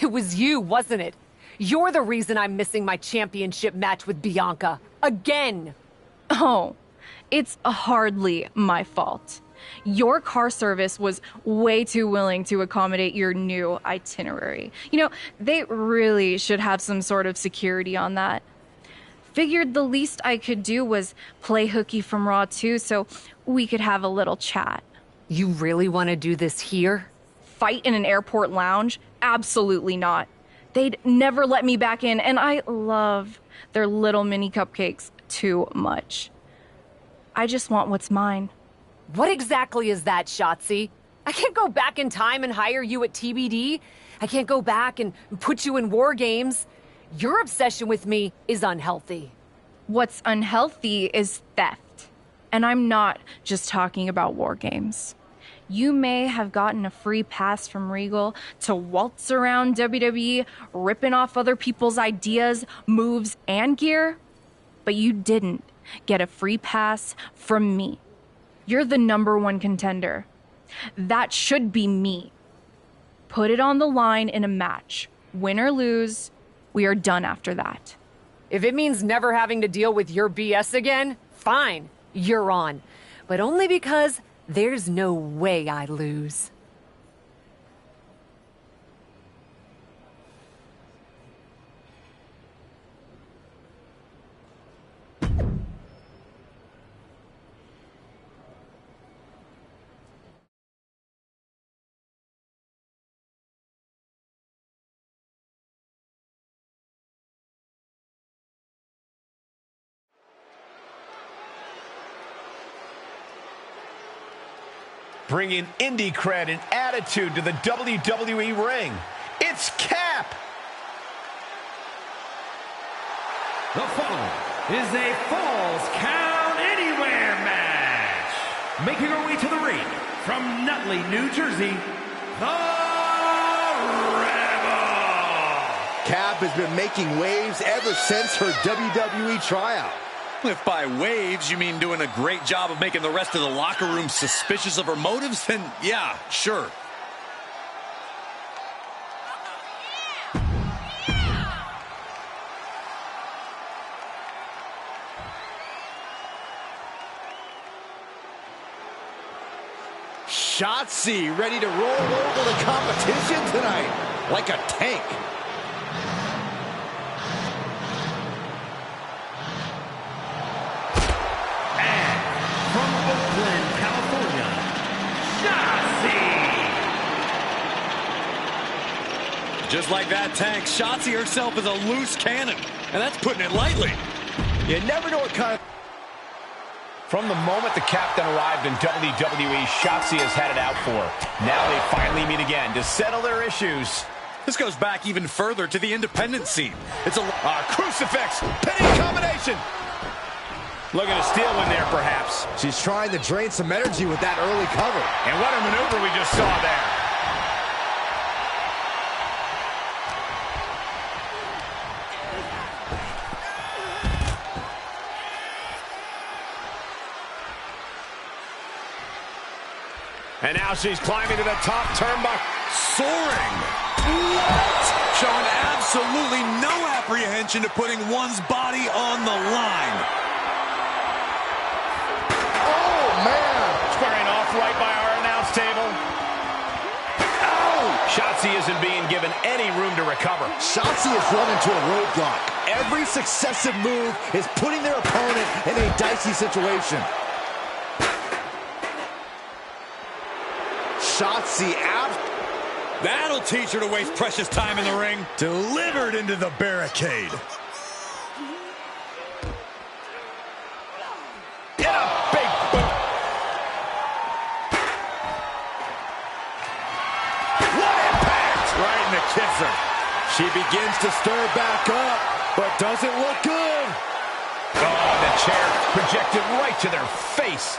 It was you, wasn't it? You're the reason I'm missing my championship match with Bianca. Again! Oh, it's hardly my fault. Your car service was way too willing to accommodate your new itinerary. You know, they really should have some sort of security on that. Figured the least I could do was play hooky from Raw 2 so we could have a little chat. You really want to do this here? Fight in an airport lounge? Absolutely not. They'd never let me back in, and I love their little mini cupcakes too much. I just want what's mine. What exactly is that, Shotzi? I can't go back in time and hire you at TBD. I can't go back and put you in war games. Your obsession with me is unhealthy. What's unhealthy is theft. And I'm not just talking about war games. You may have gotten a free pass from Regal to waltz around WWE, ripping off other people's ideas, moves, and gear, but you didn't get a free pass from me. You're the #1 contender. That should be me. Put it on the line in a match. Win or lose, we are done after that. If it means never having to deal with your BS again, fine, you're on. But only because there's no way I lose. Bringing indie cred and attitude to the WWE ring. It's Cap. The following is a Falls Count Anywhere match. Making our way to the ring from Nutley, New Jersey, the Rebel. Cap has been making waves ever since her WWE tryout. If by waves you mean doing a great job of making the rest of the locker room suspicious of her motives, then yeah, sure. Shotzi ready to roll over the competition tonight like a tank. Just like that tank, Shotzi herself is a loose cannon, and that's putting it lightly. You never know what kind of... From the moment the captain arrived in WWE, Shotzi has had it out for her. Now they finally meet again to settle their issues. This goes back even further to the independent scene. It's a crucifix, penny combination. Looking to steal one there, perhaps. She's trying to drain some energy with that early cover. And what a maneuver we just saw there. And now she's climbing to the top turnbuckle. soaring. What? Showing absolutely no apprehension to putting one's body on the line. Oh, man. Squaring off right by our announce table. Oh! Shotzi isn't being given any room to recover. Shotzi has run into a roadblock. Every successive move is putting their opponent in a dicey situation. Shotzi out. That'll teach her to waste precious time in the ring. Delivered into the barricade. Get a big boot. What impact! Right in the kisser. She begins to stir back up, but doesn't look good. Oh, the chair projected right to their face.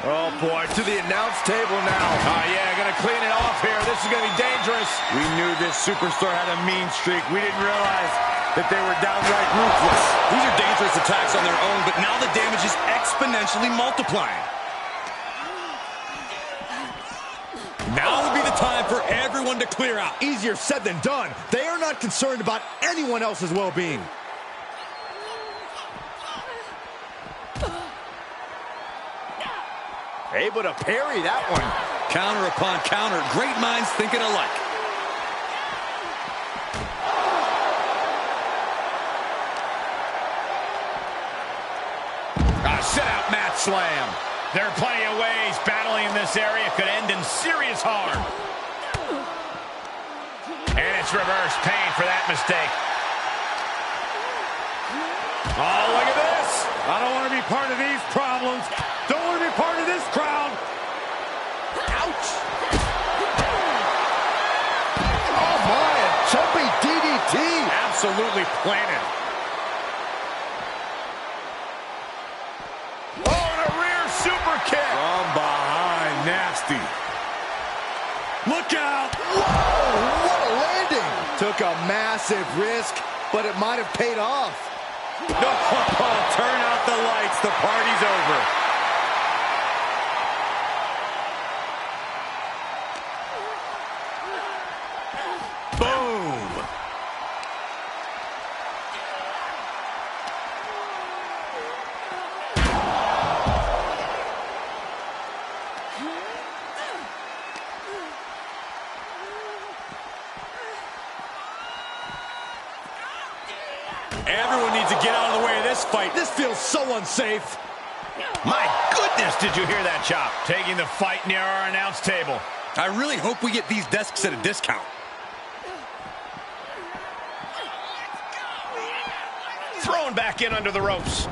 Oh, boy, to the announce table now. Oh, yeah, gonna clean it off here. This is gonna be dangerous. We knew this superstar had a mean streak. We didn't realize that they were downright ruthless. These are dangerous attacks on their own, but now the damage is exponentially multiplying. Now would be the time for everyone to clear out. Easier said than done. They are not concerned about anyone else's well-being. Able to parry that one. Counter upon counter. Great minds thinking alike. A sit-out mat slam. There are plenty of ways battling in this area could end in serious harm. And it's reverse pain for that mistake. Oh, look at this. I don't want to be part of these problems. Don't want to be part of this crowd. Ouch. Oh, my, a jumping DDT. Absolutely planted. Oh, and a rear super kick. From behind, nasty. Look out. Whoa, what a landing. Took a massive risk, but it might have paid off. No, turn out the lights. The party's over. Boom. Everyone needs to get out of the way of this fight. This feels so unsafe. My goodness, did you hear that chop? Taking the fight near our announce table. I really hope we get these desks at a discount. Thrown back in under the ropes.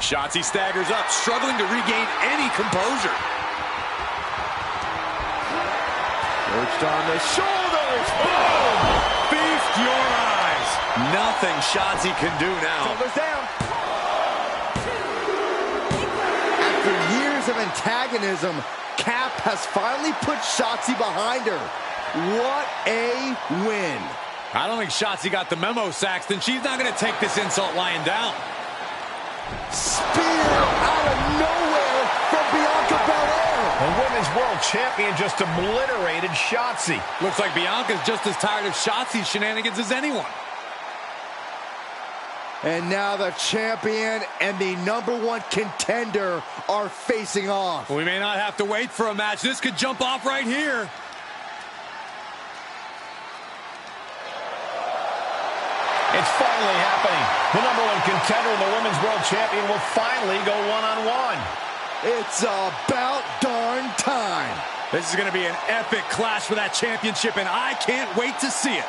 Shotzi staggers up, struggling to regain any composure. Perched on the shoulders. Boom! Feast your eyes. Nothing Shotzi can do now. Shoulders down. After years of antagonism, Cap has finally put Shotzi behind her. What a win. I don't think Shotzi got the memo, Saxton. She's not going to take this insult lying down. Spear out of nowhere from Bianca Belair. The Women's World Champion just obliterated Shotzi. Looks like Bianca's just as tired of Shotzi's shenanigans as anyone. And now the champion and the #1 contender are facing off. We may not have to wait for a match. This could jump off right here. It's finally happening. The #1 contender and the Women's World Champion will finally go one-on-one. It's about darn time. This is going to be an epic clash for that championship, and I can't wait to see it.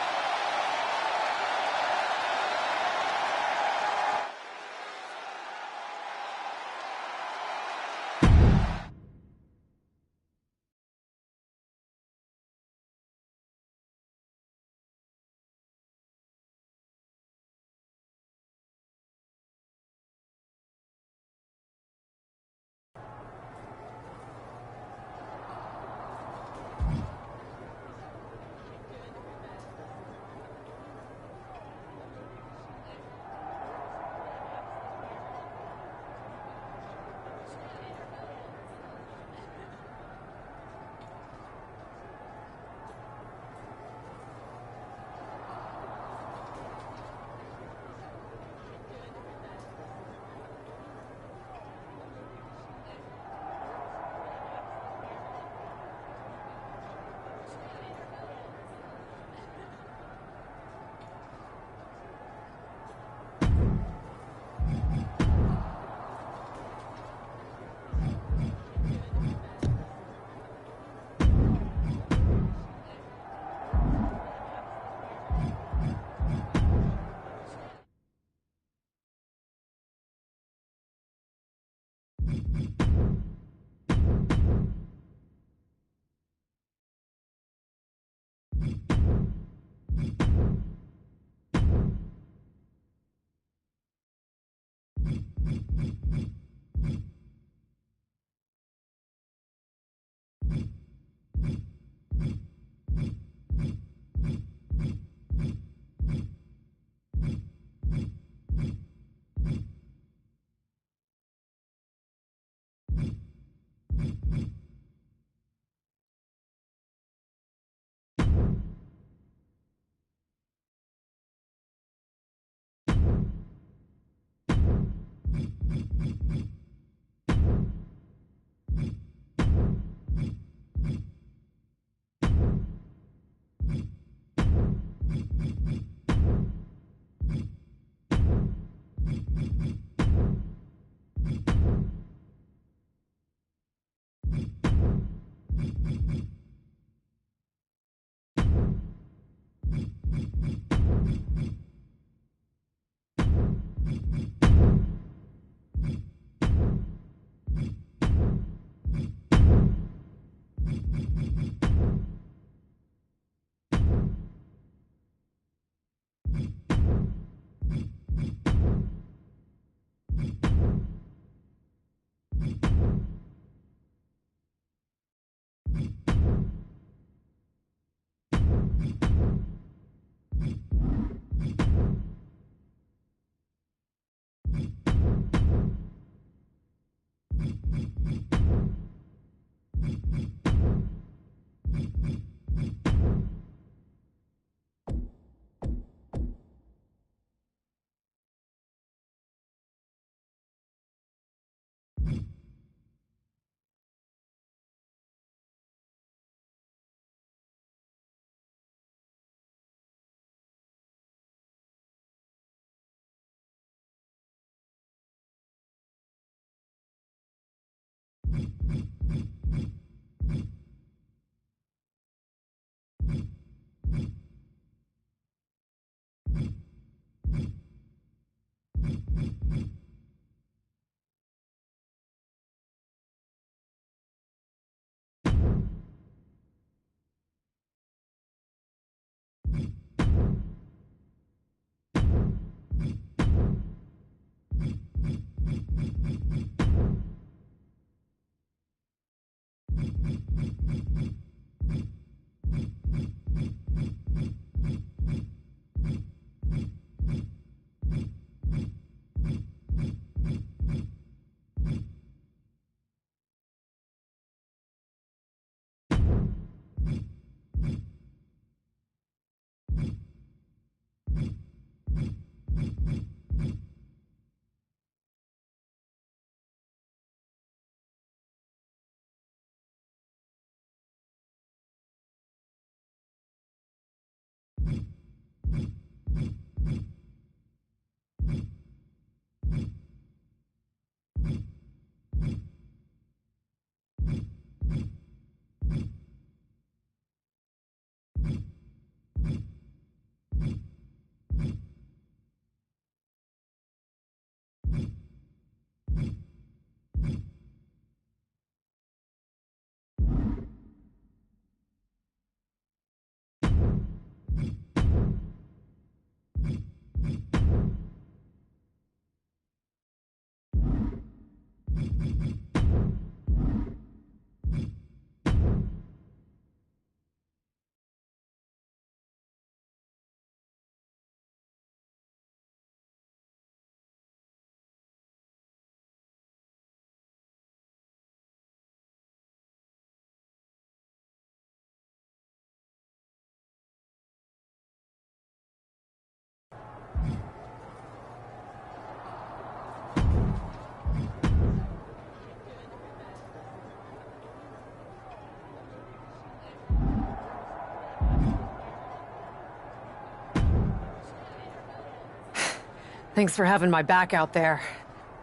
Thanks for having my back out there.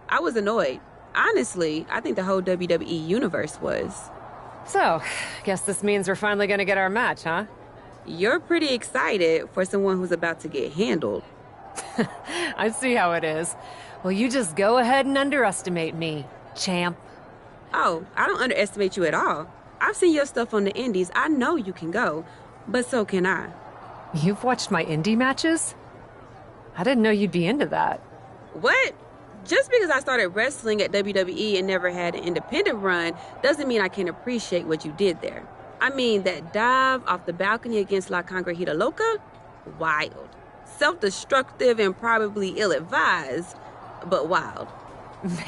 I was annoyed. Honestly, I think the whole WWE universe was. So, guess this means we're finally gonna get our match, huh? You're pretty excited for someone who's about to get handled. I see how it is. Well, you just go ahead and underestimate me, champ. Oh, I don't underestimate you at all. I've seen your stuff on the indies. I know you can go, but so can I. You've watched my indie matches? I didn't know you'd be into that. What? Just because I started wrestling at WWE and never had an independent run doesn't mean I can't appreciate what you did there. I mean, that dive off the balcony against La Congrejita Loca? Wild. Self-destructive and probably ill-advised, but wild.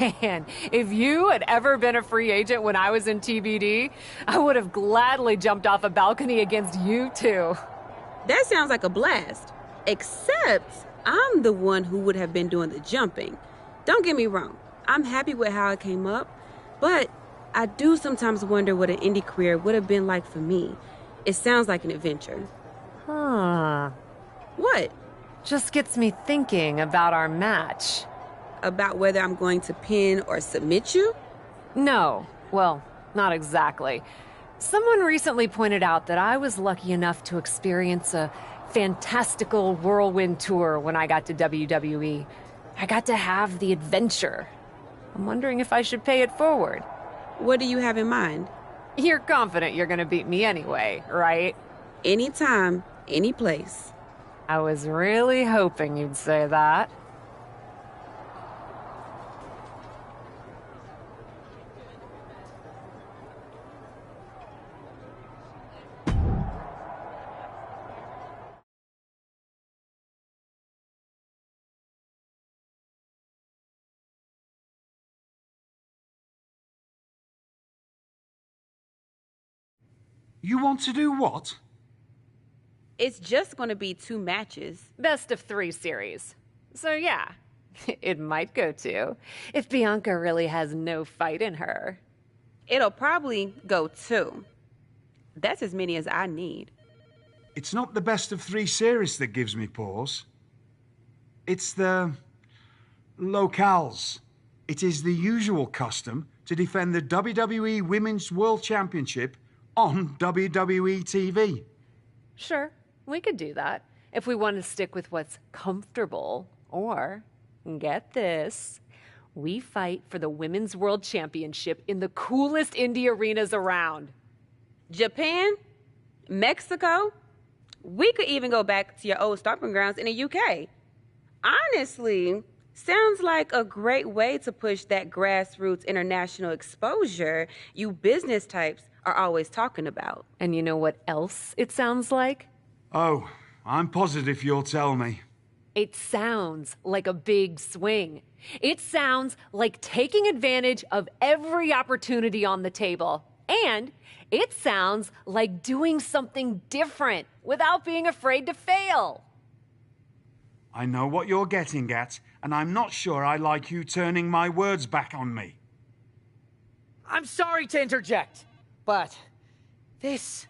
Man, if you had ever been a free agent when I was in TBD, I would have gladly jumped off a balcony against you too. That sounds like a blast. Except I'm the one who would have been doing the jumping. Don't get me wrong, I'm happy with how it came up, but I do sometimes wonder what an indie career would have been like for me. It sounds like an adventure. Huh. What? Just gets me thinking about our match. About whether I'm going to pin or submit you? No. Well, not exactly. Someone recently pointed out that I was lucky enough to experience a fantastical whirlwind tour when I got to WWE. I got to have the adventure. I'm wondering if I should pay it forward. What do you have in mind? You're confident you're gonna beat me anyway, right? Anytime, any place. I was really hoping you'd say that. You want to do what? It's just going to be 2 matches. Best of 3 series. So yeah, it might go to, if Bianca really has no fight in her. It'll probably go 2. That's as many as I need. It's not the best of 3 series that gives me pause. It's the locales. It is the usual custom to defend the WWE Women's World Championship on WWE TV. Sure, we could do that if we want to stick with what's comfortable. Or, get this, we fight for the Women's World Championship in the coolest indie arenas around. Japan? Mexico? We could even go back to your old stomping grounds in the UK. Honestly, sounds like a great way to push that grassroots international exposure you business types are always talking about. And you know what else it sounds like? Oh, I'm positive you'll tell me. It sounds like a big swing. It sounds like taking advantage of every opportunity on the table. And it sounds like doing something different without being afraid to fail. I know what you're getting at, and I'm not sure I like you turning my words back on me. I'm sorry to interject, but this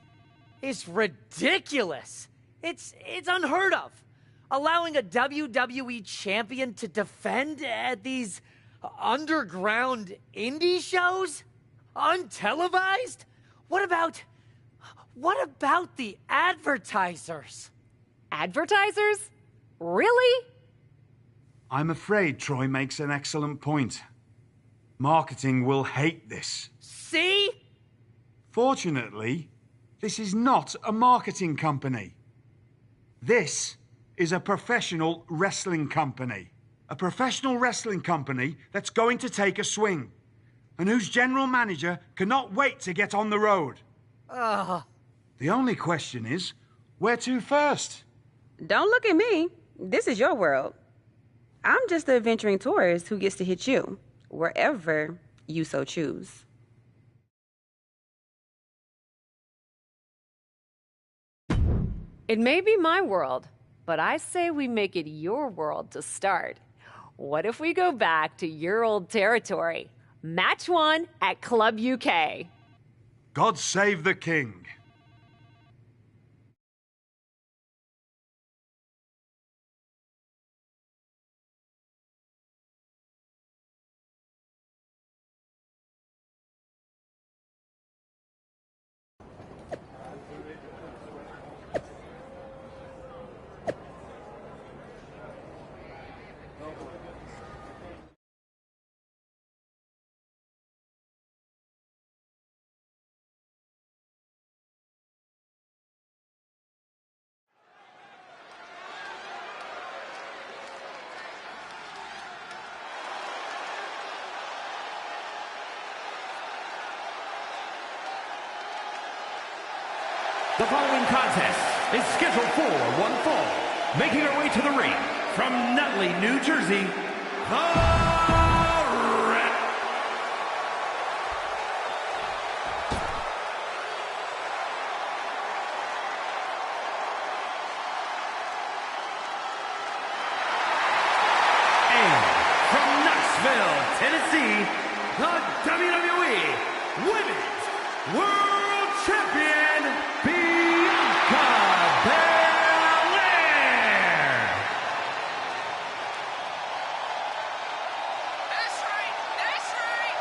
is ridiculous. It's unheard of. Allowing a WWE champion to defend at these underground indie shows? Untelevised? What about the advertisers? Advertisers? Really? I'm afraid Troy makes an excellent point. Marketing will hate this. See? Fortunately, this is not a marketing company. This is a professional wrestling company. A professional wrestling company that's going to take a swing, and whose general manager cannot wait to get on the road. The only question is, where to first? Don't look at me. This is your world. I'm just the adventuring tourist who gets to hit you, wherever you so choose. It may be my world, but I say we make it your world to start. What if we go back to your old territory? Match 1 at Club UK. God save the king. The following contest is scheduled for one fall. Making her way to the ring from Nutley, New Jersey, the Red. And from Knoxville, Tennessee, the WWE Women's World Champion, Bianca Belair. That's right. That's right.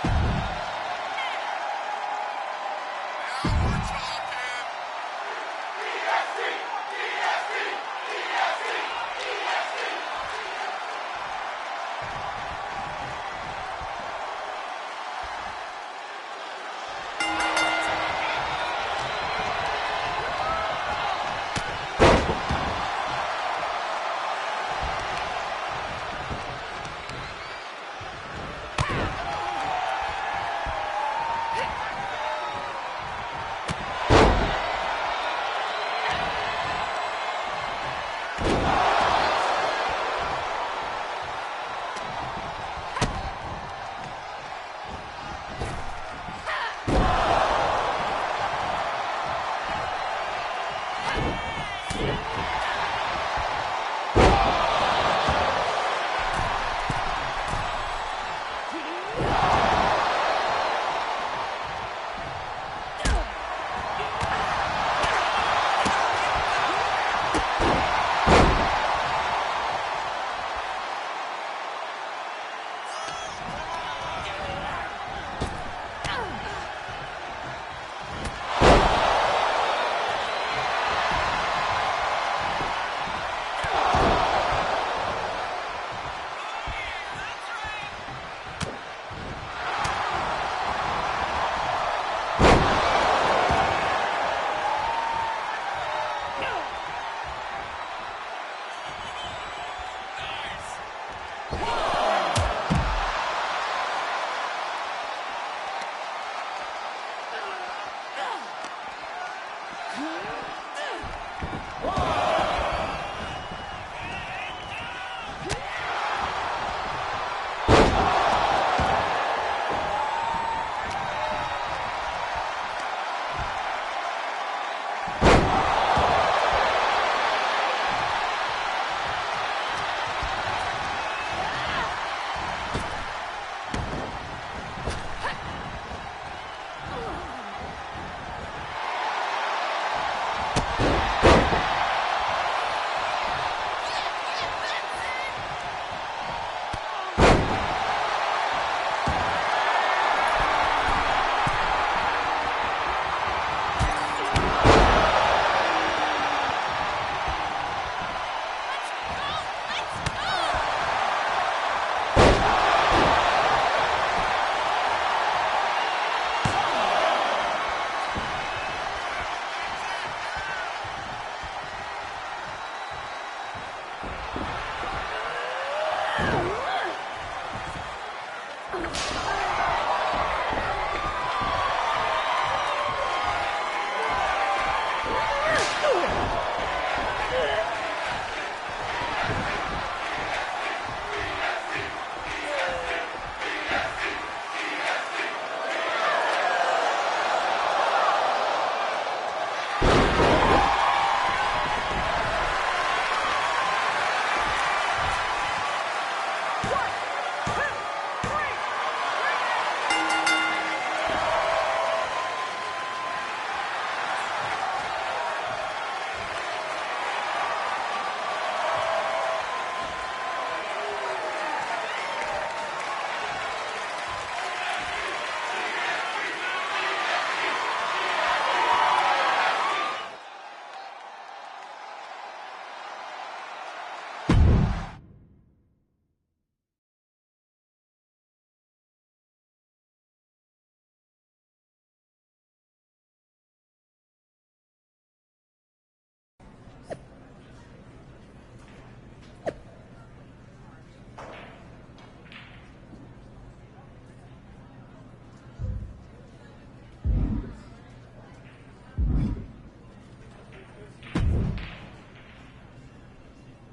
Now we're talking.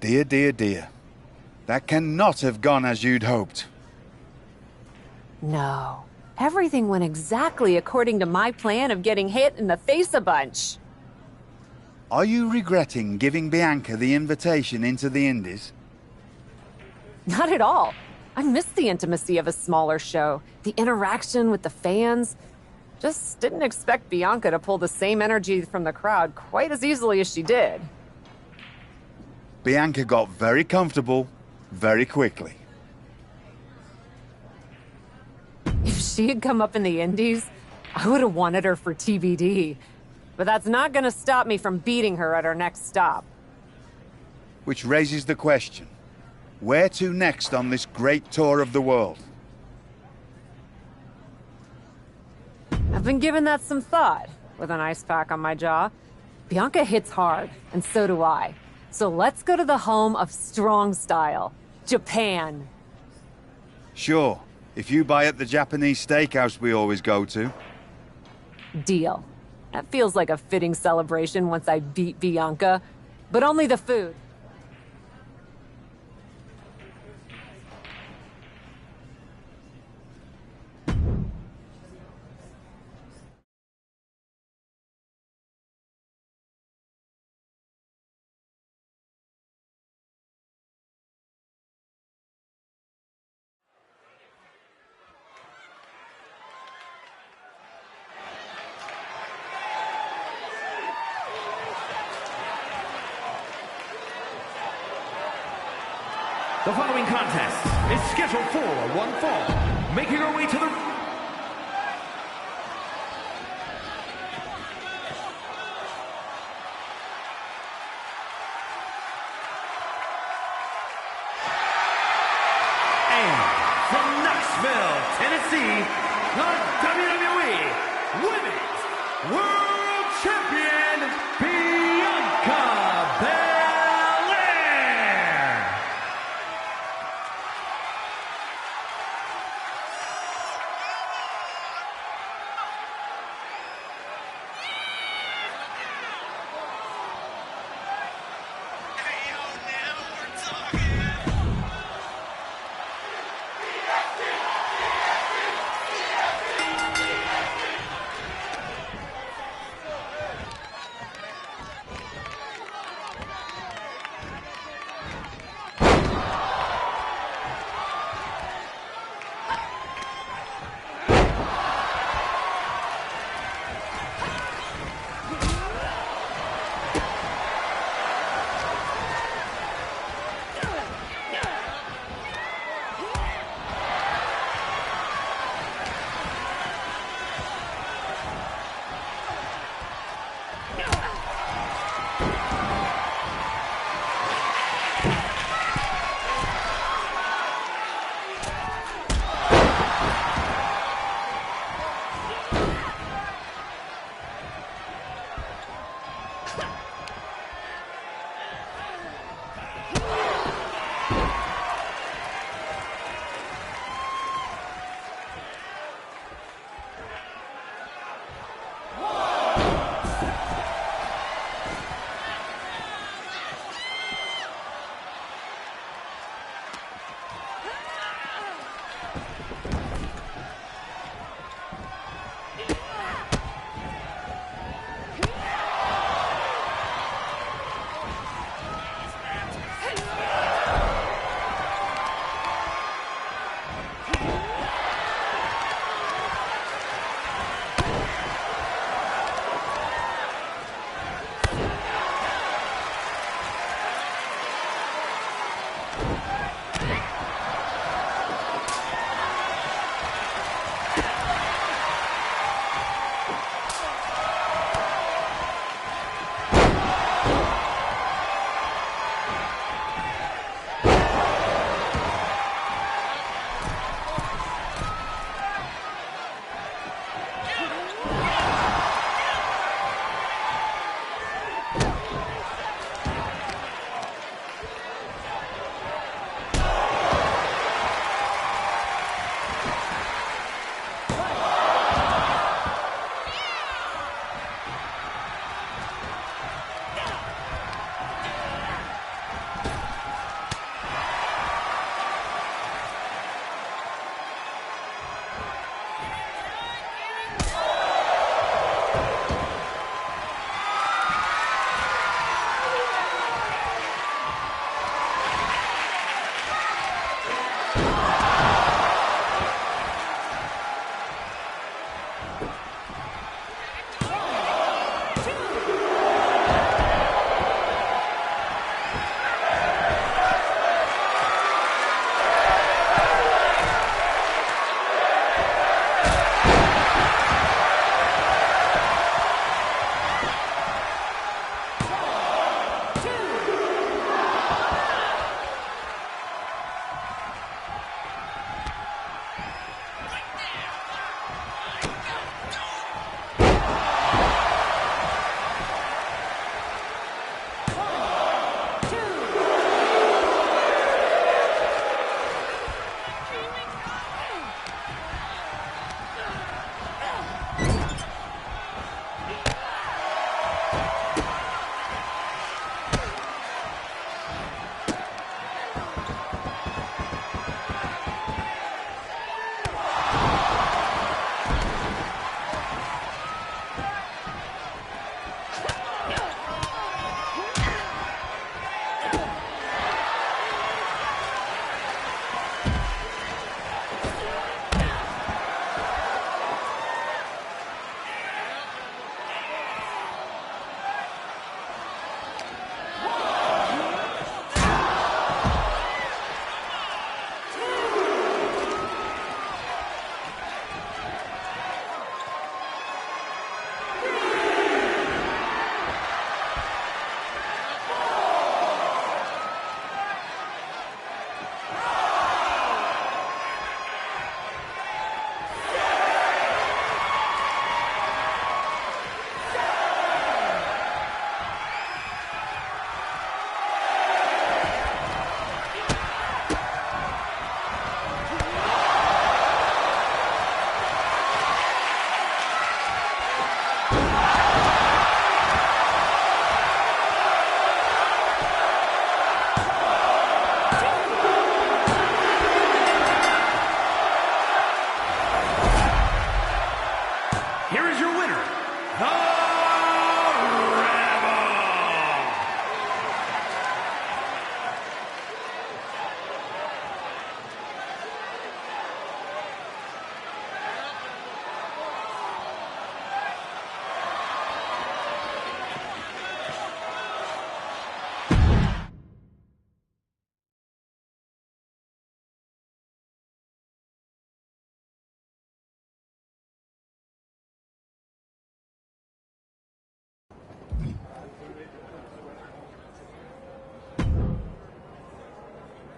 Dear, dear, dear. That cannot have gone as you'd hoped. No. Everything went exactly according to my plan of getting hit in the face a bunch. Are you regretting giving Bianca the invitation into the Indies? Not at all. I miss the intimacy of a smaller show, the interaction with the fans. Just didn't expect Bianca to pull the same energy from the crowd quite as easily as she did. Bianca got very comfortable very quickly. If she had come up in the Indies, I would have wanted her for TBD. But that's not gonna stop me from beating her at our next stop. Which raises the question, where to next on this great tour of the world? I've been giving that some thought, with an ice pack on my jaw. Bianca hits hard, and so do I. So let's go to the home of strong style, Japan. Sure, if you buy at the Japanese steakhouse we always go to. Deal. That feels like a fitting celebration once I beat Bianca, but only the food. The following contest is scheduled for one fall. Making her way to the... And from Knoxville, Tennessee, the WWE Women's World Champion, Bianca Belair.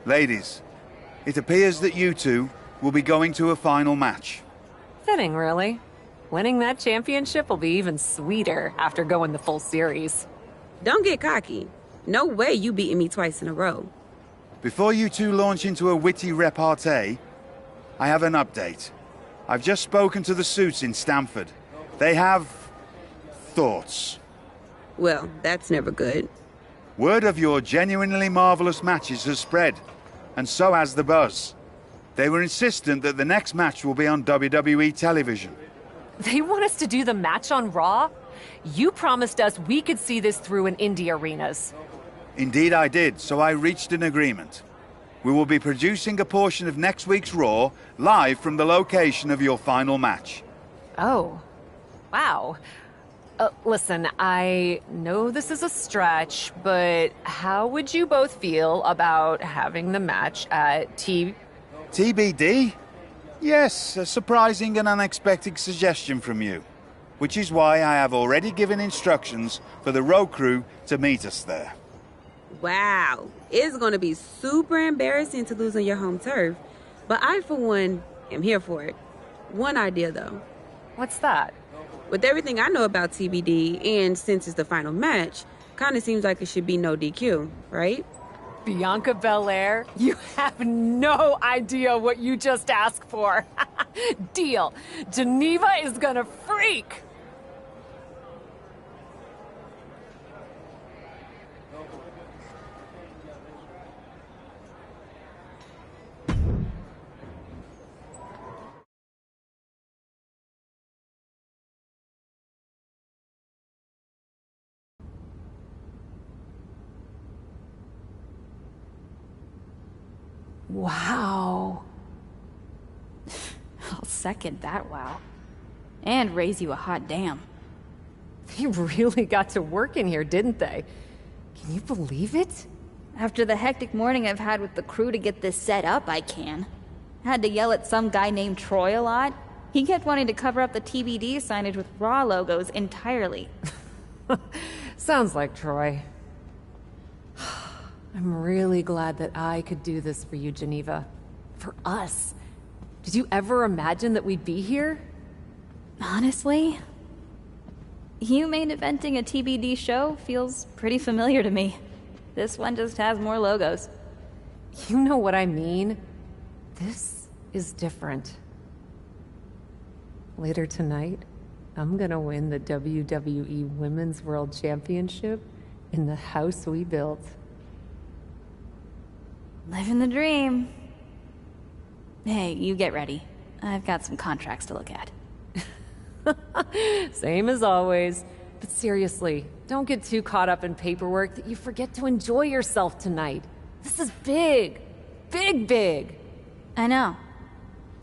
Ladies, it appears that you two will be going to a final match. Fitting, really. Winning that championship will be even sweeter after going the full series. Don't get cocky. No way you beating me twice in a row. Before you two launch into a witty repartee, I have an update. I've just spoken to the suits in Stamford. They have thoughts. Well, that's never good. Word of your genuinely marvelous matches has spread, and so has the buzz. They were insistent that the next match will be on WWE television. They want us to do the match on Raw? You promised us we could see this through in indie arenas. Indeed I did, so I reached an agreement. We will be producing a portion of next week's Raw live from the location of your final match. Oh, wow. Listen, I know this is a stretch, but how would you both feel about having the match at TBD? Yes, a surprising and unexpected suggestion from you. Which is why I have already given instructions for the road crew to meet us there. Wow. It's going to be super embarrassing to lose on your home turf. But I, for one, am here for it. One idea, though. What's that? With everything I know about TBD, and since it's the final match, kind of seems like it should be no DQ, right? Bianca Belair? You have no idea what you just asked for. Deal. Geneva is gonna freak. Wow. I'll second that wow. And raise you a hot damn. They really got to work in here, didn't they? Can you believe it? After the hectic morning I've had with the crew to get this set up, I can. Had to yell at some guy named Troy a lot. He kept wanting to cover up the TBD signage with Raw logos entirely. Sounds like Troy. I'm really glad that I could do this for you, Geneva. For us. Did you ever imagine that we'd be here? Honestly, you main eventing a TBD show feels pretty familiar to me. This one just has more logos. You know what I mean? This is different. Later tonight, I'm gonna win the WWE Women's World Championship in the house we built. Living the dream. Hey, you get ready. I've got some contracts to look at. Same as always. But seriously, don't get too caught up in paperwork that you forget to enjoy yourself tonight. This is big. Big, big. I know.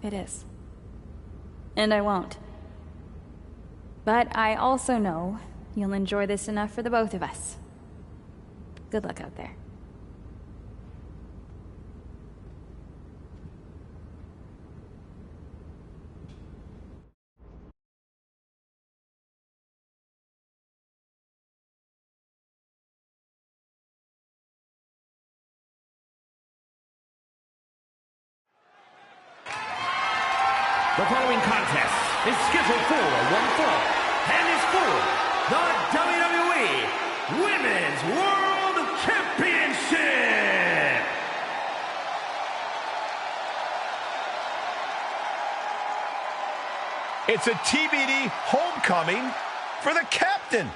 It is. And I won't. But I also know you'll enjoy this enough for the both of us. Good luck out there. The following contest is scheduled for one fall and is for the WWE Women's World Championship. It's a TBD homecoming for the captain.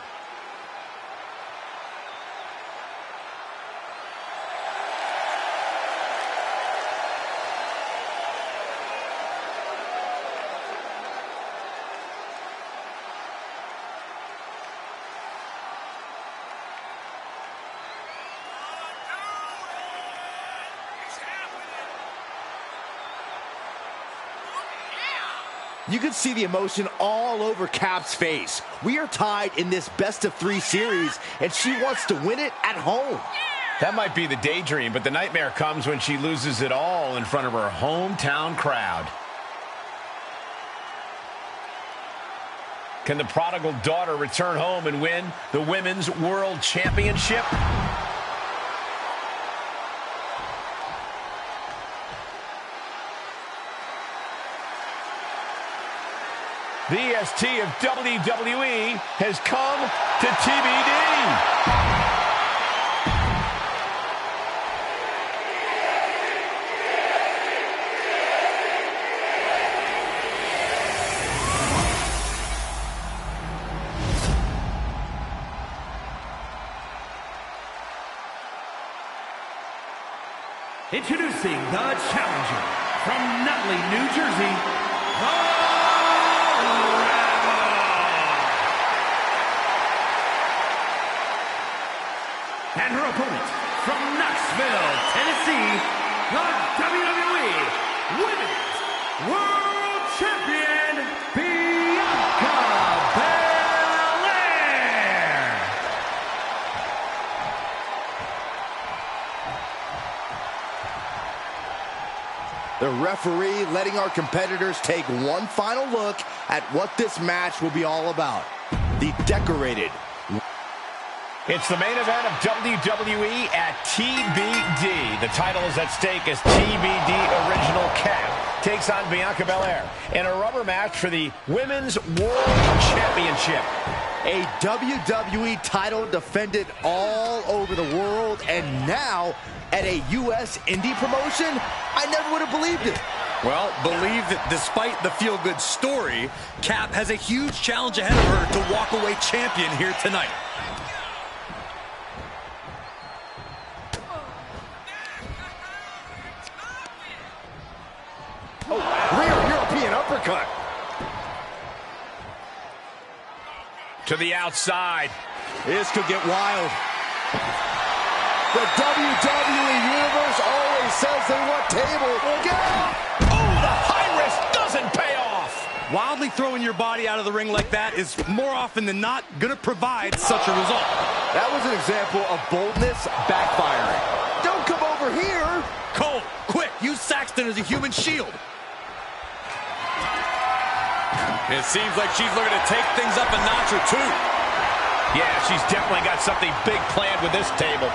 You can see the emotion all over Cap's face. We are tied in this best-of-3 series, and she wants to win it at home. That might be the daydream, but the nightmare comes when she loses it all in front of her hometown crowd. Can the prodigal daughter return home and win the Women's World Championship? The EST of WWE has come to TBD. Introducing the challenger from Nutley, New Jersey, the Rebel. And her opponent from Knoxville, Tennessee, the WWE Women's World Champion, Bianca Belair. The referee letting our competitors take one final look at what this match will be all about. The decorated. It's the main event of WWE at TBD. The title is at stake as TBD Original Cap takes on Bianca Belair in a rubber match for the Women's World Championship. A WWE title defended all over the world, and now at a U.S. indie promotion? I never would have believed it. Well, believe that despite the feel-good story, Cap has a huge challenge ahead of her to walk away champion here tonight. Oh, rear European uppercut. To the outside. This could get wild. The WWE Universe always says they want table. Oh, the high risk doesn't pay off. Wildly throwing your body out of the ring like that is more often than not going to provide such a result. That was an example of boldness backfiring. Don't come over here. Cole, quick, use Saxton as a human shield. It seems like she's looking to take things up a notch or two. Yeah, she's definitely got something big planned with this table.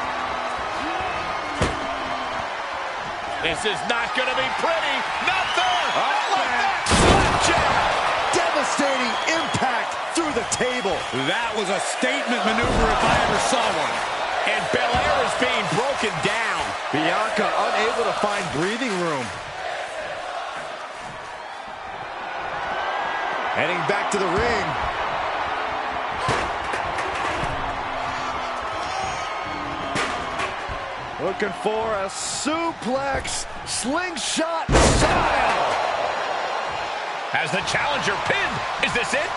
This is not going to be pretty. Not there. Like that. Slapjack. Devastating impact through the table. That was a statement maneuver if I ever saw one. And Belair is being broken down. Bianca unable to find breathing room. Heading back to the ring. Looking for a suplex slingshot style. As the challenger pinned. Is this it?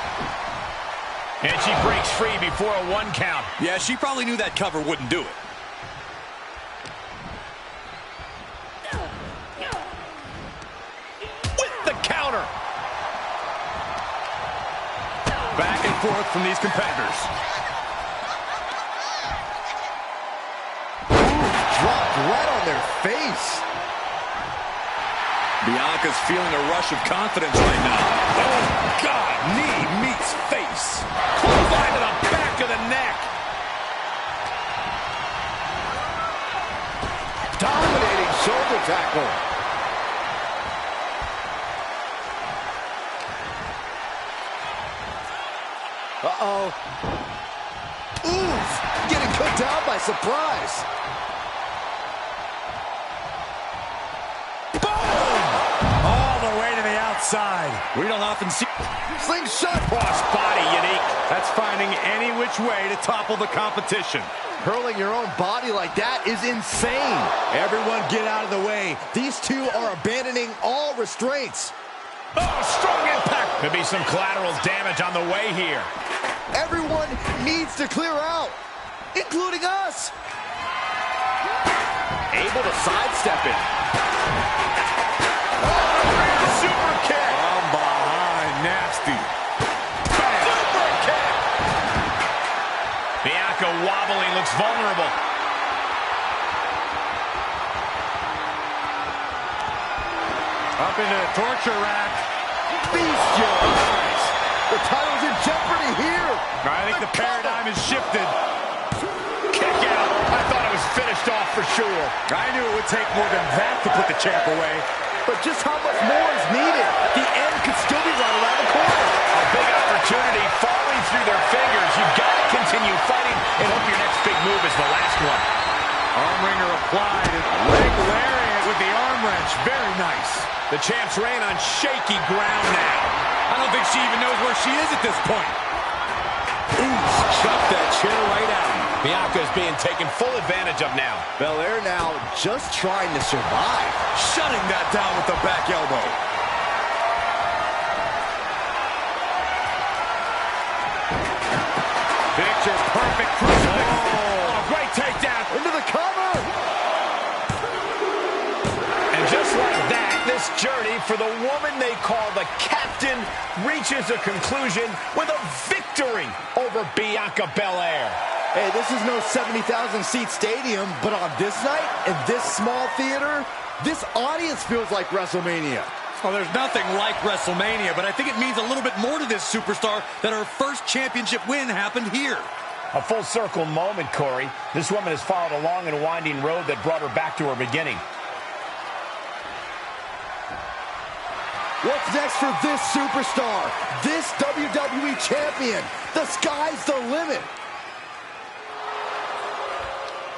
And she breaks free before a 1 count. Yeah, she probably knew that cover wouldn't do it. With the counter. Back and forth from these competitors. Dropped right on their face. Bianca's feeling a rush of confidence right now. Oh, God. Knee meets face. Clothesline to the back of the neck. Dominating shoulder tackle. Uh-oh. Oof! Getting put down by surprise. Outside. We don't often see slingshot cross body unique. That's finding any which way to topple the competition. Hurling your own body like that is insane. Everyone get out of the way. These two are abandoning all restraints. Oh, strong impact. Could be some collateral damage on the way here. Everyone needs to clear out, including us. Able to sidestep it. Super kick. From behind, nasty. Super kick. Bianca wobbling, looks vulnerable. Up into the torture rack. Feast your eyes. The title's in jeopardy here. I think the paradigm has shifted. Kick out. I thought it was finished off for sure. I knew it would take more than that to put the champ away. but just how much more is needed? The end could still be right around the corner. A big opportunity falling through their fingers. You've got to continue fighting and hope your next big move is the last one. Arm wringer applied. Leg lariat with the arm wrench. Very nice. The champ's ran on shaky ground now. I don't think she even knows where she is at this point. Ooh, chucked that chair right out. Bianca is being taken full advantage of now. Belair now just trying to survive. Shutting that down with the back elbow. Picture perfect crucifix. Oh, great takedown. Into the cover. And just like that, this journey for the woman they call the Captain reaches a conclusion with a victory over Bianca Belair. Hey, this is no 70,000-seat stadium, but on this night, in this small theater, this audience feels like WrestleMania. Well, there's nothing like WrestleMania, but I think it means a little bit more to this superstar that her first championship win happened here. A full circle moment, Corey. This woman has followed a long and winding road that brought her back to her beginning. What's next for this superstar? This WWE champion? The sky's the limit.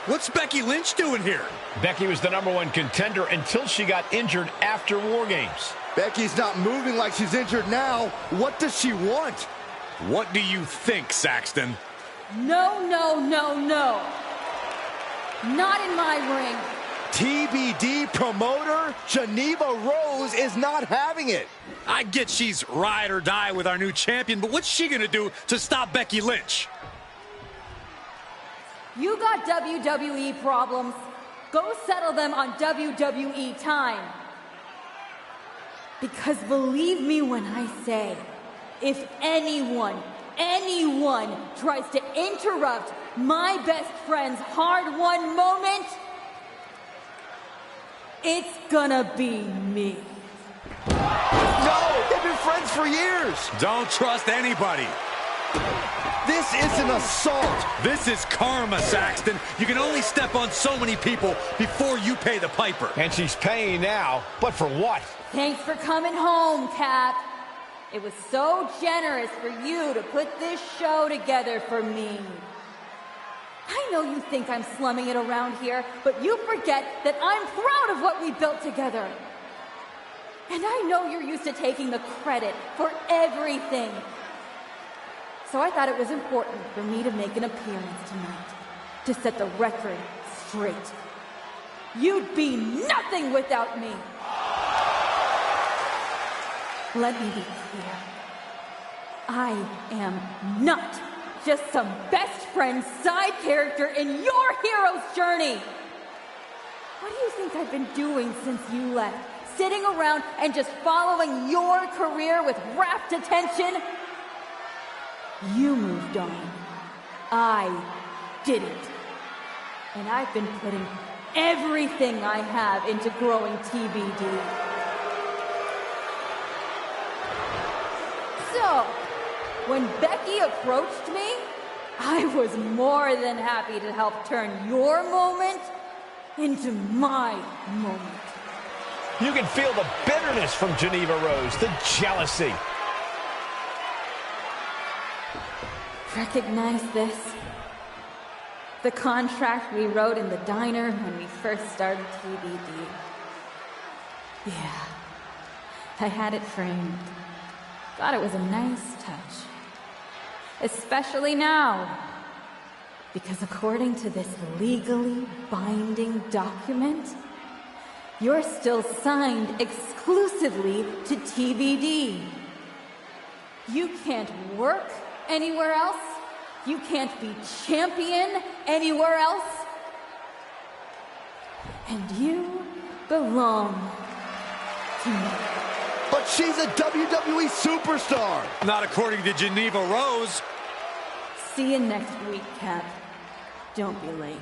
What's Becky Lynch doing here? Becky was the #1 contender until she got injured after War Games. Becky's not moving like she's injured now. What does she want? What do you think, Saxton? No, no, no, no. Not in my ring. TBD promoter Geneva Rose is not having it. I get she's ride or die with our new champion, but what's she gonna do to stop Becky Lynch? You got WWE problems. Go settle them on WWE time. Because believe me when I say, if anyone tries to interrupt my best friend's hard-won moment, it's gonna be me. No, they've been friends for years. Don't trust anybody. This is an assault. This is karma, Saxton. You can only step on so many people before you pay the piper. And she's paying now, but for what? Thanks for coming home, Cap. It was so generous for you to put this show together for me. I know you think I'm slumming it around here, but you forget that I'm proud of what we built together. And I know you're used to taking the credit for everything. So I thought it was important for me to make an appearance tonight, to set the record straight. You'd be nothing without me. Let me be clear. I am not just some best friend side character in your hero's journey. What do you think I've been doing since you left? Sitting around and just following your career with rapt attention? You moved on. I didn't. And I've been putting everything I have into growing TBD. So, when Becky approached me, I was more than happy to help turn your moment into my moment. You can feel the bitterness from Geneva Rose, the jealousy. Recognize this? The contract we wrote in the diner when we first started TBD. Yeah, I had it framed. Thought it was a nice touch. Especially now. Because according to this legally binding document, you're still signed exclusively to TBD. You can't work anywhere else. You can't be champion anywhere else. And you belong to me. But she's a WWE superstar. Not according to Geneva Rose. See you next week, Cap. Don't be late.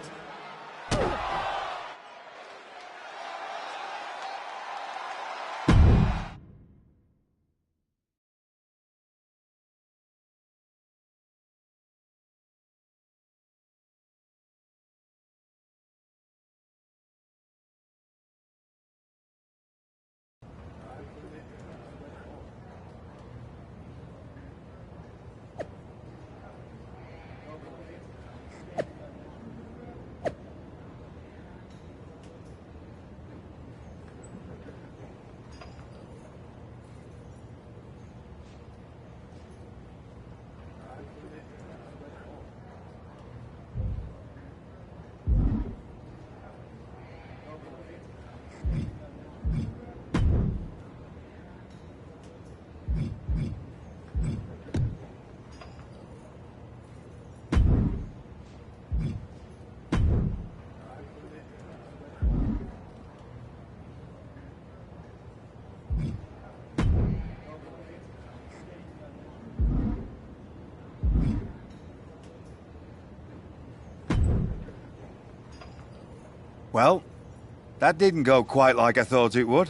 Well, that didn't go quite like I thought it would.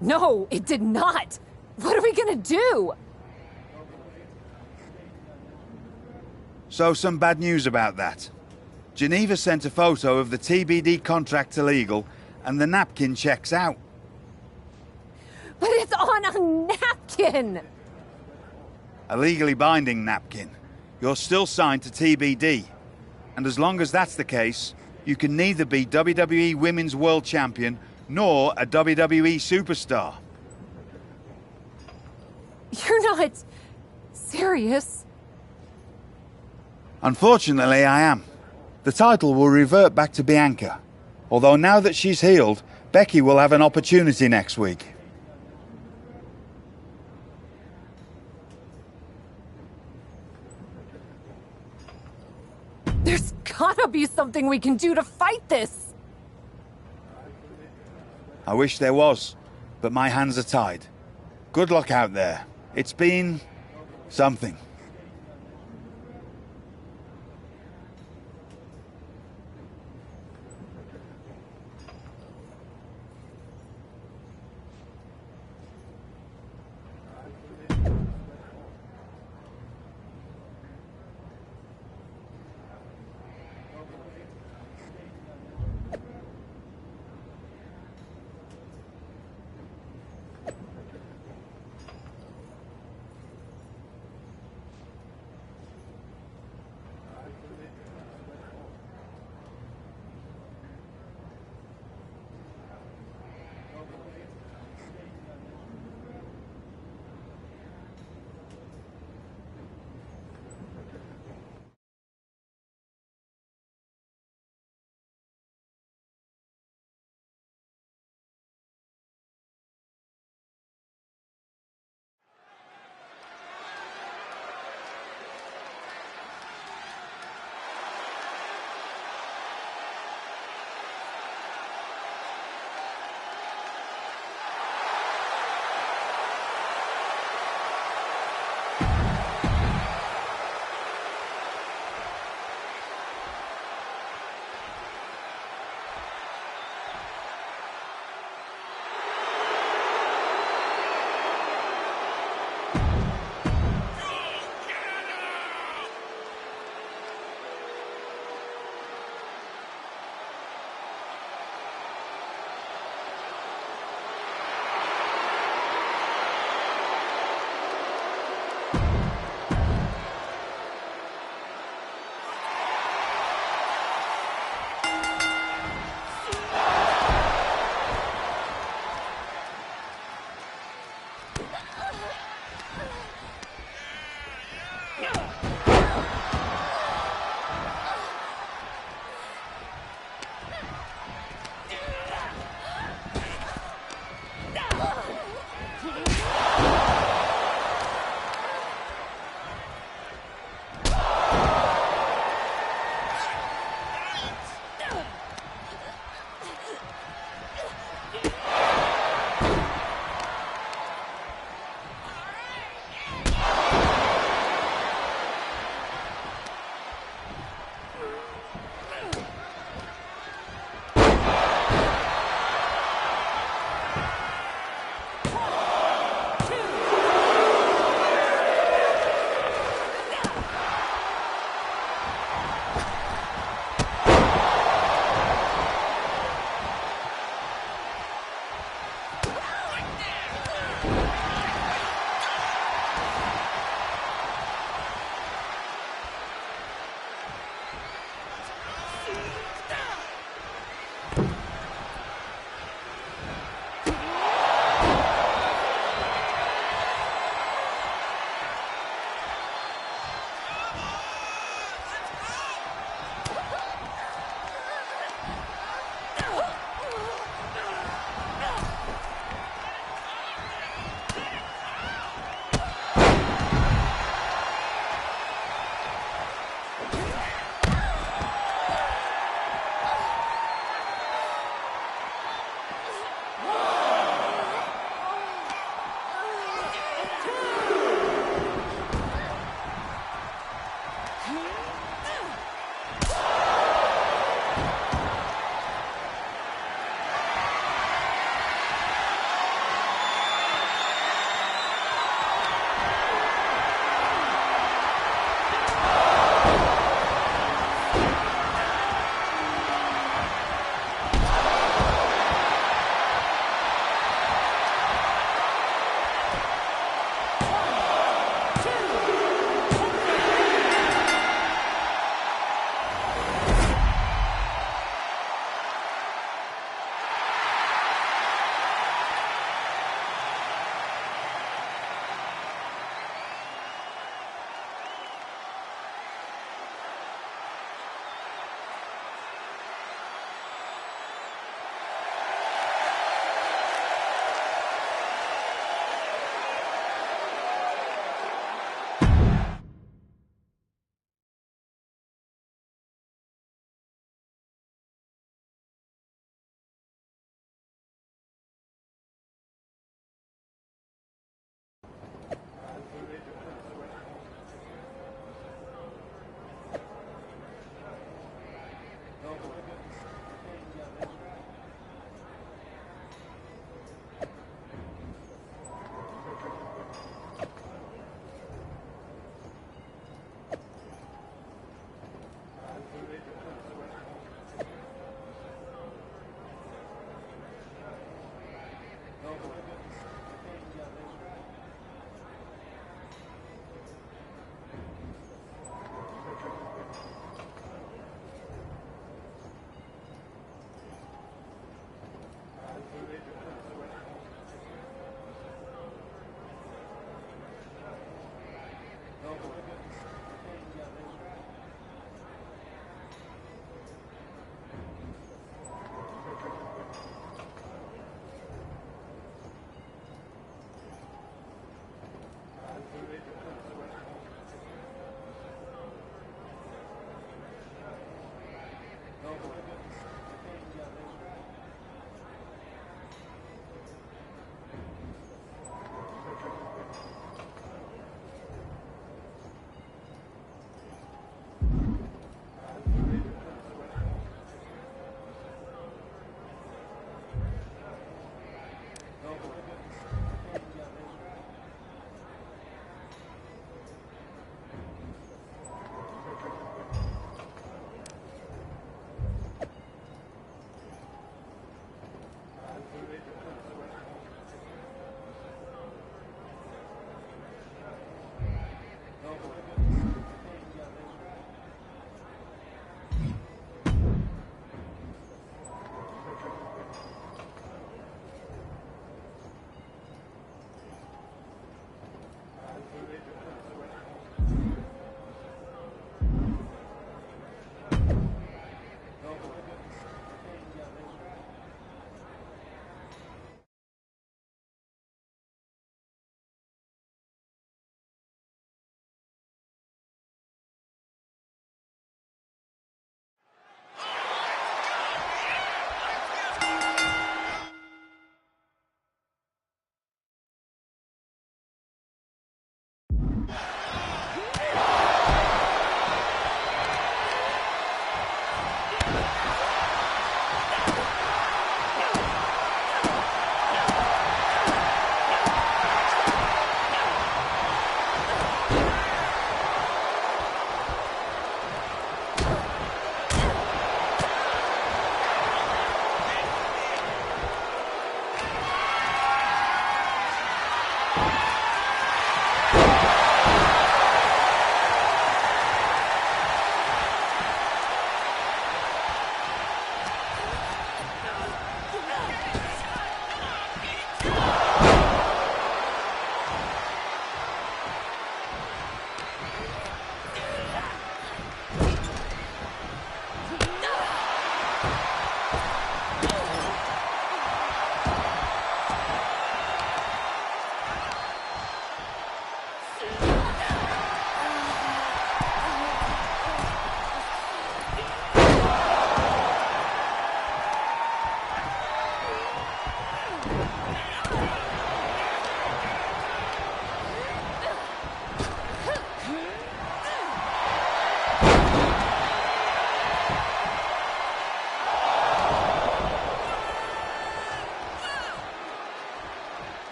No, it did not. What are we gonna do? So some bad news about that. Geneva sent a photo of the TBD contract to legal, and the napkin checks out. But it's on a napkin! A legally binding napkin. You're still signed to TBD. And as long as that's the case, you can neither be WWE Women's World Champion nor a WWE superstar. You're not serious. Unfortunately, I am. The title will revert back to Bianca. Although now that she's healed, Becky will have an opportunity next week. There's gotta be something we can do to fight this! I wish there was, but my hands are tied. Good luck out there. It's been something.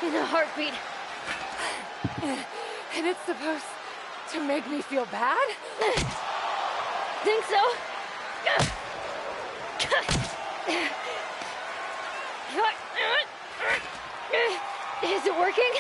in a heartbeat. And it's supposed to make me feel bad? Think so? Is it working?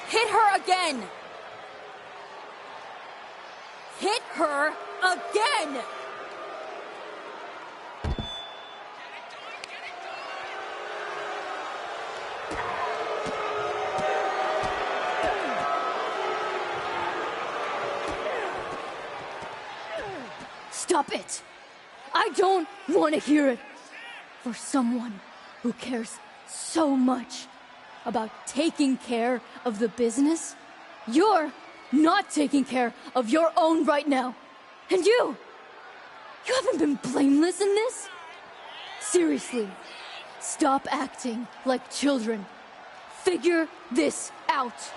Hit her again! Hit her again! Stop it! I don't want to hear it. For someone who cares so much about taking care of the business, you're not taking care of your own right now. And you haven't been blameless in this? Seriously, stop acting like children. Figure this out.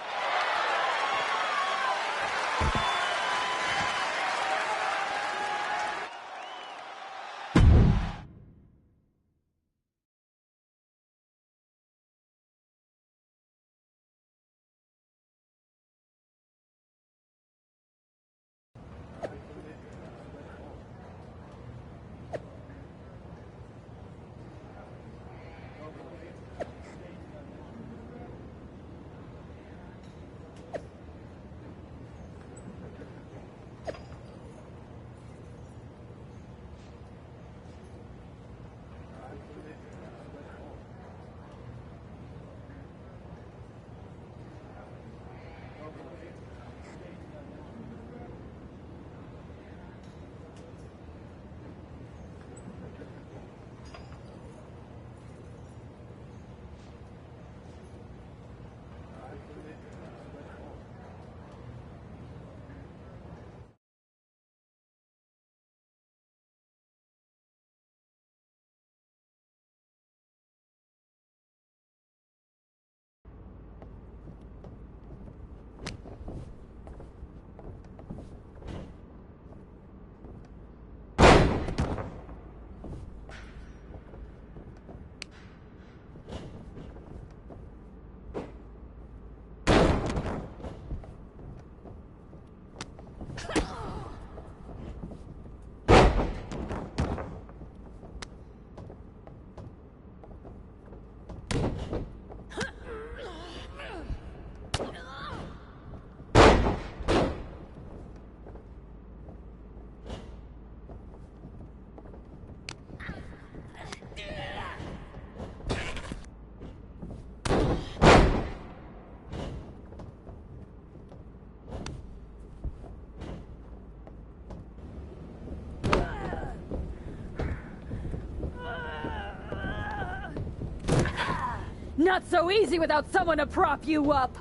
Not so easy without someone to prop you up.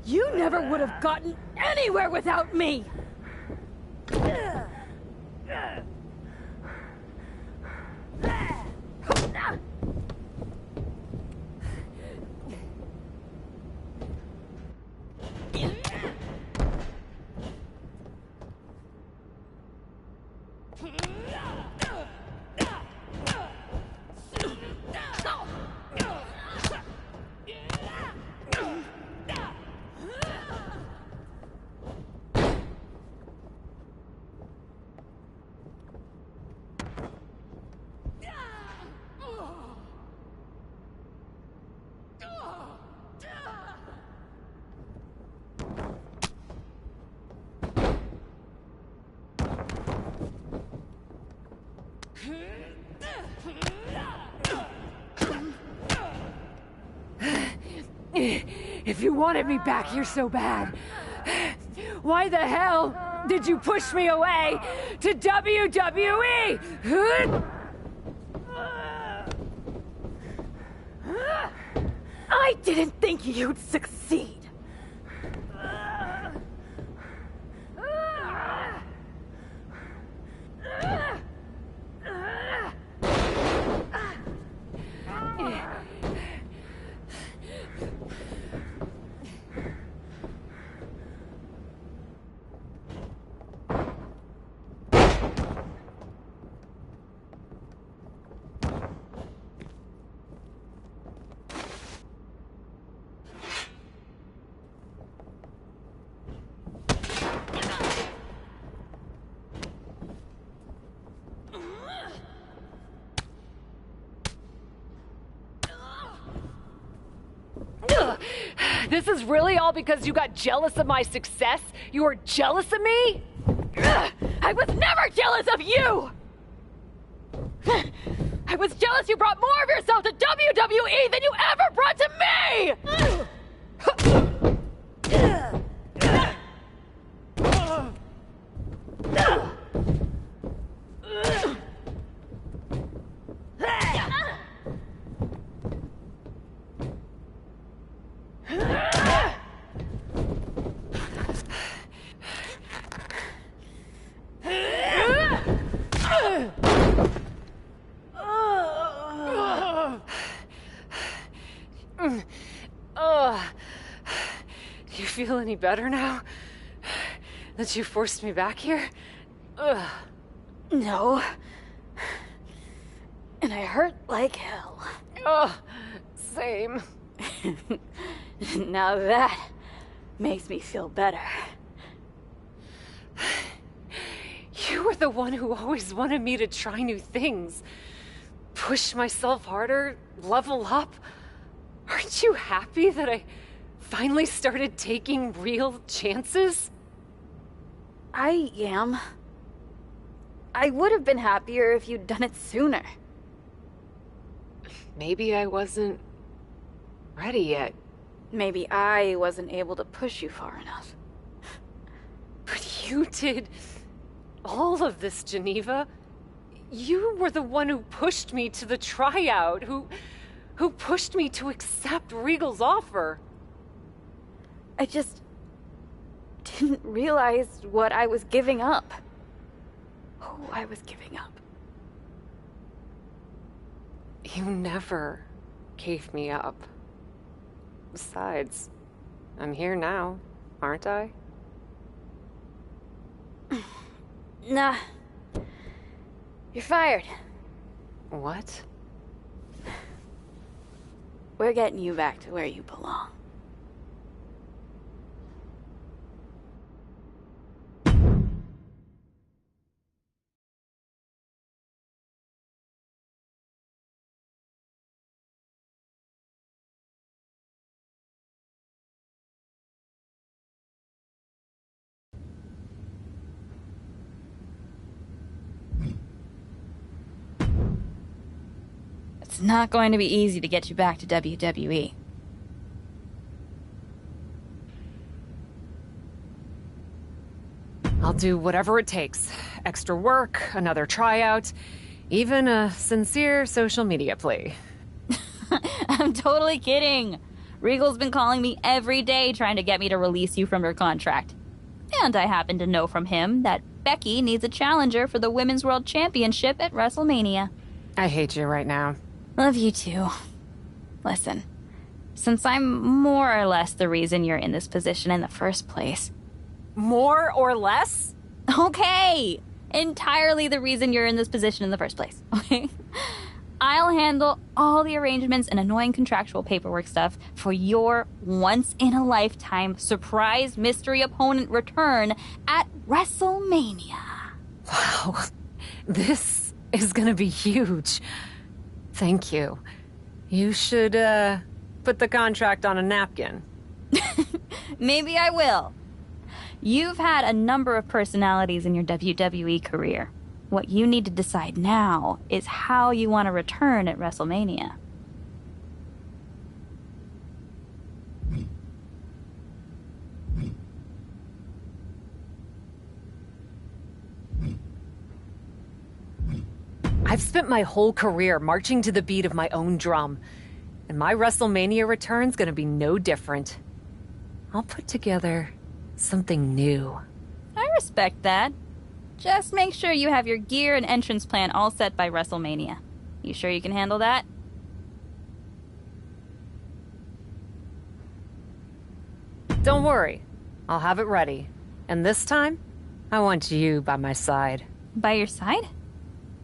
You never would have gotten anywhere without me. If you wanted me back here so bad, why the hell did you push me away to WWE? I didn't think you'd succeed. This is really all because you got jealous of my success? You were jealous of me? I was never jealous of you! I was jealous you brought more of yourself to WWE than you ever brought to me! Do you feel any better now? That you forced me back here? Ugh. No. And I hurt like hell. Ugh, same. Now that makes me feel better. You were the one who always wanted me to try new things. Push myself harder, level up. Aren't you happy that I finally started taking real chances? I am. I would have been happier if you'd done it sooner. Maybe I wasn't ready yet. Maybe I wasn't able to push you far enough. But you did all of this, Geneva. You were the one who pushed me to the tryout, who pushed me to accept Regal's offer. I just didn't realize what I was giving up. Who I was giving up. You never gave me up. Besides, I'm here now, aren't I? Nah. You're fired. What? We're getting you back to where you belong. It's not going to be easy to get you back to WWE. I'll do whatever it takes. Extra work, another tryout, even a sincere social media plea. I'm totally kidding. Regal's been calling me every day trying to get me to release you from your contract. And I happen to know from him that Becky needs a challenger for the Women's World Championship at WrestleMania. I hate you right now. Love you too. Listen, since I'm more or less the reason you're in this position in the first place. More or less? Okay! Entirely the reason you're in this position in the first place, okay? I'll handle all the arrangements and annoying contractual paperwork stuff for your once-in-a-lifetime surprise mystery opponent return at WrestleMania. Wow, this is gonna be huge. Thank you. You should, put the contract on a napkin. Maybe I will. You've had a number of personalities in your WWE career. What you need to decide now is how you want to return at WrestleMania. I've spent my whole career marching to the beat of my own drum, and my WrestleMania return's gonna be no different. I'll put together something new. I respect that. Just make sure you have your gear and entrance plan all set by WrestleMania. You sure you can handle that? Don't worry, I'll have it ready. And this time, I want you by my side. By your side?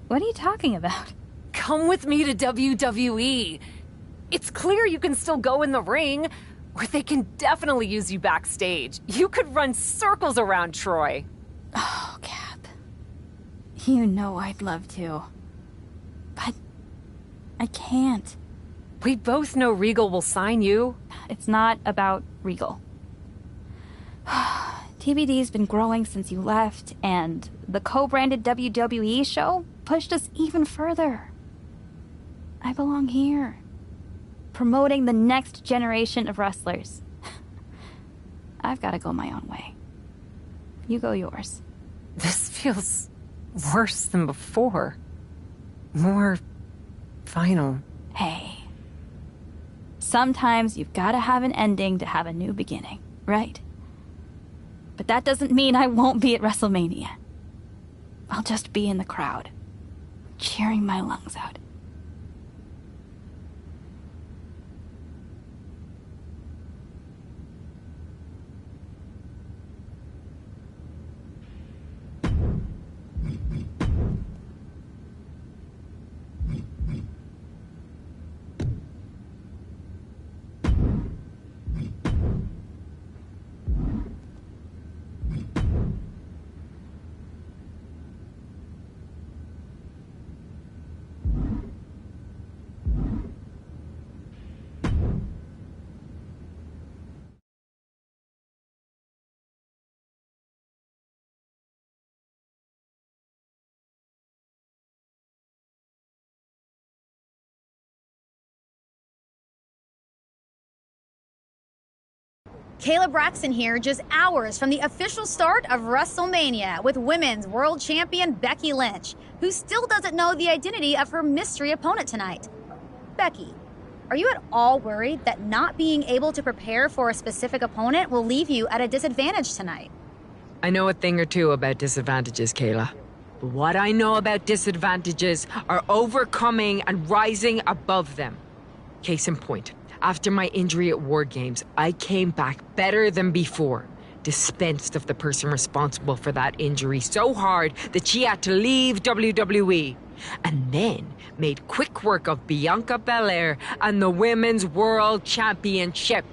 What are you talking about? Come with me to WWE. It's clear you can still go in the ring, or they can definitely use you backstage. You could run circles around Troy. Oh, Cap. You know I'd love to. But I can't. We both know Regal will sign you. It's not about Regal. TBD's been growing since you left, and the co-branded WWE show pushed us even further. I belong here, promoting the next generation of wrestlers. I've got to go my own way. You go yours. This feels worse than before. More final. Hey. Sometimes you've got to have an ending to have a new beginning, right? But that doesn't mean I won't be at WrestleMania. I'll just be in the crowd, cheering my lungs out. Kayla Braxton here, just hours from the official start of WrestleMania with Women's World Champion Becky Lynch, who still doesn't know the identity of her mystery opponent tonight. Becky, are you at all worried that not being able to prepare for a specific opponent will leave you at a disadvantage tonight? I know a thing or two about disadvantages, Kayla. But what I know about disadvantages are overcoming and rising above them. Case in point. After my injury at War Games, I came back better than before. Dispensed of the person responsible for that injury so hard that she had to leave WWE. And then made quick work of Bianca Belair and the Women's World Championship.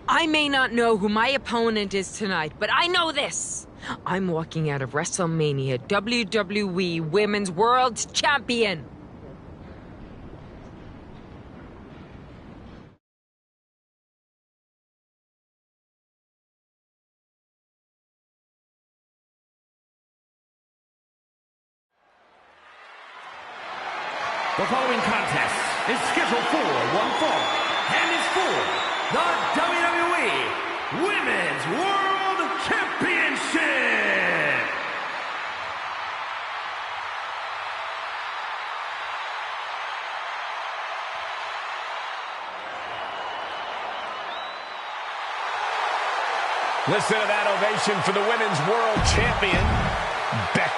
I may not know who my opponent is tonight, but I know this. I'm walking out of WrestleMania WWE Women's World Champion. The following contest is scheduled for one fall and is for the WWE Women's World Championship. Listen to that ovation for the Women's World Champion, Becky.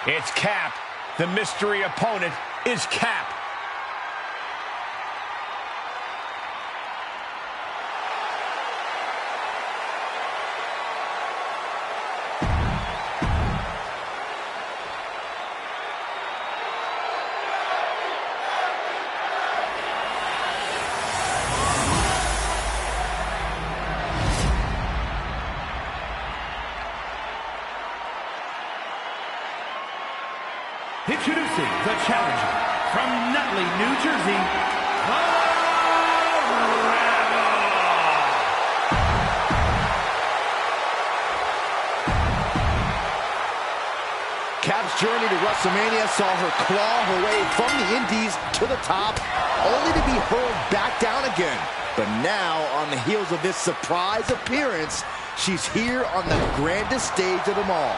It's Cap. The mystery opponent is Cap. Introducing the challenger from Nutley, New Jersey, the Rebel. Cap's journey to WrestleMania saw her claw her way from the Indies to the top, only to be hurled back down again. But now, on the heels of this surprise appearance, she's here on the grandest stage of them all.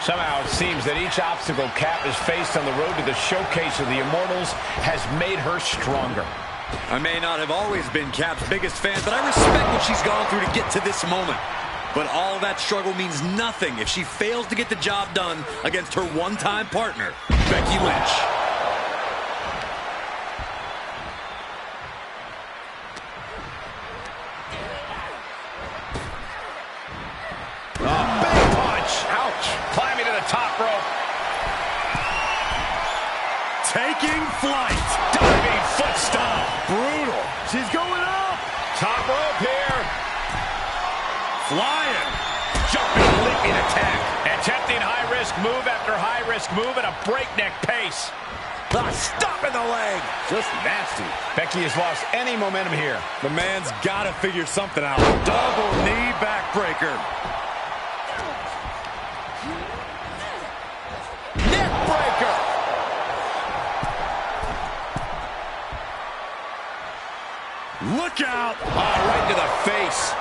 Somehow it seems that each obstacle Cap has faced on the road to the showcase of the Immortals has made her stronger. I may not have always been Cap's biggest fan, but I respect what she's gone through to get to this moment. But all that struggle means nothing if she fails to get the job done against her one-time partner, Becky Lynch. Climbing to the top rope. Taking flight. Diving foot stomp. Brutal. She's going up. Top rope here. Flying. Jumping, leaping attack. Attempting high-risk move after high-risk move at a breakneck pace. Stop in the leg. Just nasty. Becky has lost any momentum here. The man's got to figure something out. Double knee backbreaker. Look out! Right to the face.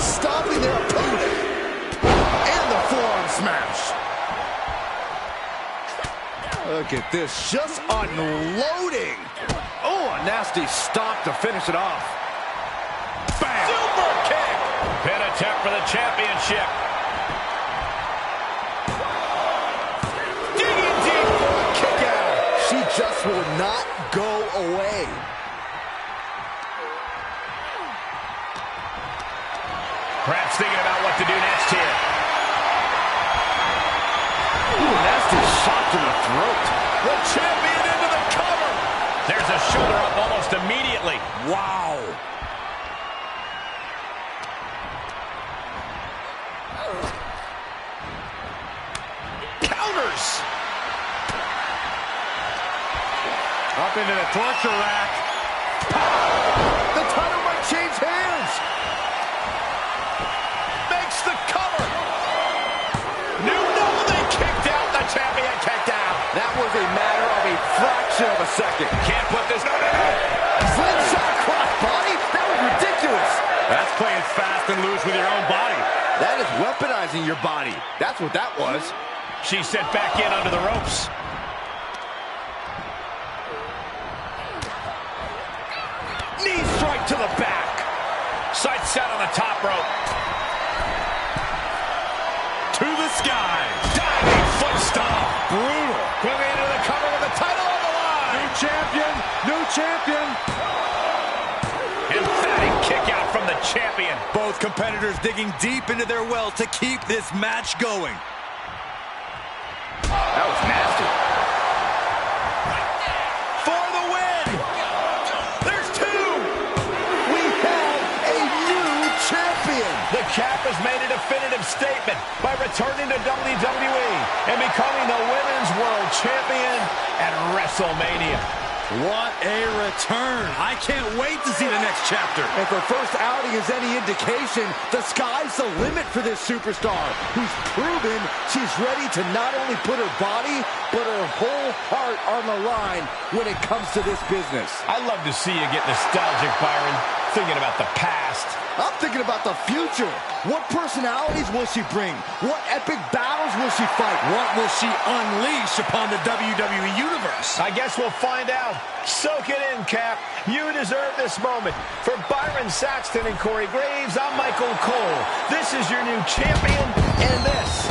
Stopping their opponent. And the forearm smash. Look at this, just unloading. Oh, a nasty stop to finish it off. Bam! Super kick! Pin attempt for the championship. She just will not go away. Perhaps thinking about what to do next here. Ooh, nasty shot to the throat. The champion into the cover. There's a shoulder up almost immediately. Wow. Counters. Up into the torture rack. The title might change hands. Makes the cover. They kicked out. The champion kicked out. That was a matter of a fraction of a second. Can't put this. No. Slingshot cross body? That was ridiculous. That's playing fast and loose with your own body. That is weaponizing your body. That's what that was. She's sent back in under the ropes. Knee strike to the back. Sight set on the top rope. To the sky. Diving foot stomp. Brutal. Moving into the cover with the title on the line. New champion. New champion. Emphatic kick out from the champion. Both competitors digging deep into their well to keep this match going. That was nasty. For the win. There's two. We have a new champion. The Cap has made a definitive statement by returning to WWE and becoming the Women's World Champion at WrestleMania. What a return. I can't wait to see the next chapter. If her first outing is any indication, the sky's the limit for this superstar, who's proven she's ready to not only put her body, but her whole heart on the line when it comes to this business. I love to see you get nostalgic, Byron, thinking about the past. I'm thinking about the future. What personalities will she bring? What epic battles will she fight? What will she unleash upon the WWE Universe? I guess we'll find out. Soak it in, Cap. You deserve this moment. For Byron Saxton and Corey Graves, I'm Michael Cole. This is your new champion, and this